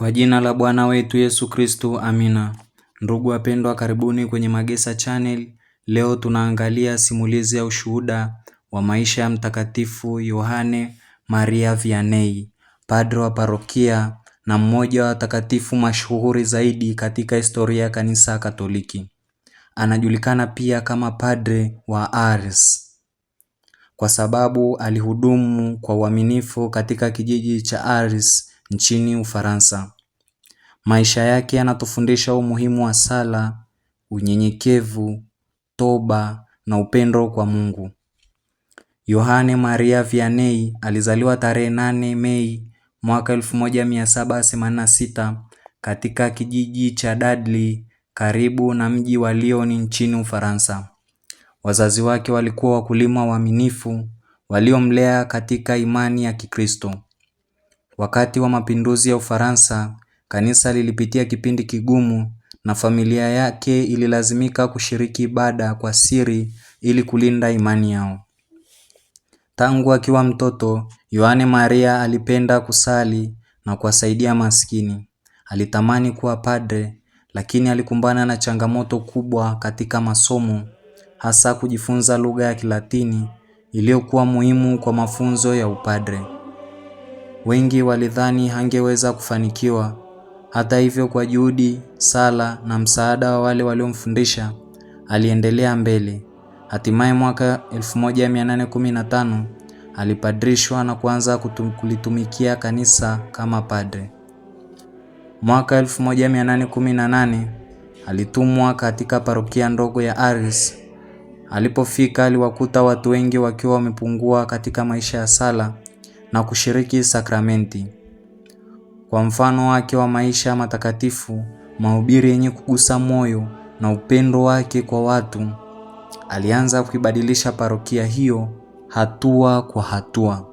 Kwa jina la Bwana wetu Yesu Kristo, amina. Ndugu wapendwa, karibuni kwenye Magesa Channel. Leo tunaangalia simulizi ya ushuhuda wa maisha ya Mtakatifu Yohane Maria Vianney, padre wa parokia na mmoja wa watakatifu mashuhuri zaidi katika historia ya Kanisa Katoliki. Anajulikana pia kama padre wa Ars kwa sababu alihudumu kwa uaminifu katika kijiji cha Ars nchini Ufaransa. Maisha yake yanatufundisha umuhimu wa sala, unyenyekevu, toba na upendo kwa Mungu. Yohane Maria Vianney alizaliwa tarehe 8 Mei mwaka 1786 katika kijiji cha Dudley karibu na mji wa Lyon nchini Ufaransa. Wazazi wake walikuwa wakulima waaminifu waliomlea katika imani ya Kikristo. Wakati wa mapinduzi ya Ufaransa, kanisa lilipitia kipindi kigumu na familia yake ililazimika kushiriki ibada kwa siri ili kulinda imani yao. Tangu akiwa mtoto, Yohane Maria alipenda kusali na kuwasaidia maskini. Alitamani kuwa padre, lakini alikumbana na changamoto kubwa katika masomo, hasa kujifunza lugha ya Kilatini iliyokuwa muhimu kwa mafunzo ya upadre. Wengi walidhani hangeweza kufanikiwa. Hata hivyo, kwa juhudi, sala na msaada wa wale waliomfundisha, aliendelea mbele. Hatimaye mwaka 1815 alipadrishwa na kuanza kulitumikia kanisa kama padre. Mwaka 1818 alitumwa katika parokia ndogo ya Ars. Alipofika aliwakuta watu wengi wakiwa wamepungua katika maisha ya sala na kushiriki sakramenti. Kwa mfano wake wa maisha matakatifu, mahubiri yenye kugusa moyo na upendo wake kwa watu, alianza kuibadilisha parokia hiyo hatua kwa hatua.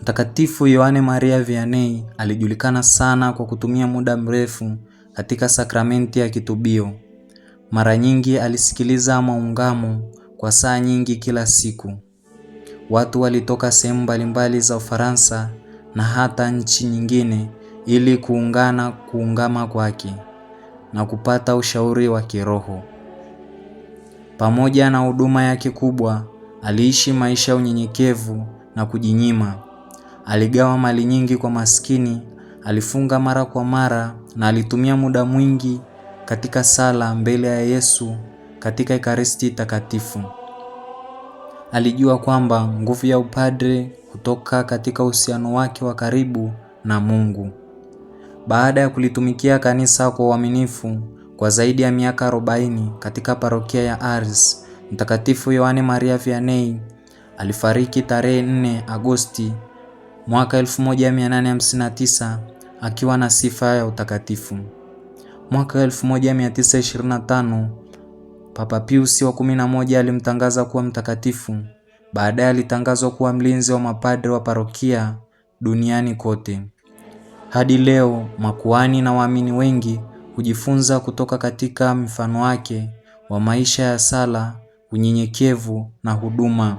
Mtakatifu Yohane Maria Vianney alijulikana sana kwa kutumia muda mrefu katika sakramenti ya kitubio. Mara nyingi alisikiliza maungamo kwa saa nyingi kila siku. Watu walitoka sehemu mbalimbali za Ufaransa na hata nchi nyingine ili kuungama kwake na kupata ushauri wa kiroho. Pamoja na huduma yake kubwa, aliishi maisha ya unyenyekevu na kujinyima. Aligawa mali nyingi kwa maskini, alifunga mara kwa mara na alitumia muda mwingi katika sala mbele ya Yesu katika Ekaristi Takatifu. Alijua kwamba nguvu ya upadre kutoka katika uhusiano wake wa karibu na Mungu. Baada ya kulitumikia kanisa kwa uaminifu kwa zaidi ya miaka 40 katika parokia ya Ars, Mtakatifu Yohane Maria Vianney alifariki tarehe 4 Agosti mwaka 1859 akiwa na sifa ya utakatifu. Mwaka 1925 Papa Pius wa 11 alimtangaza kuwa mtakatifu. Baadaye alitangazwa kuwa mlinzi wa mapadre wa parokia duniani kote. Hadi leo makuhani na waamini wengi hujifunza kutoka katika mfano wake wa maisha ya sala, unyenyekevu na huduma.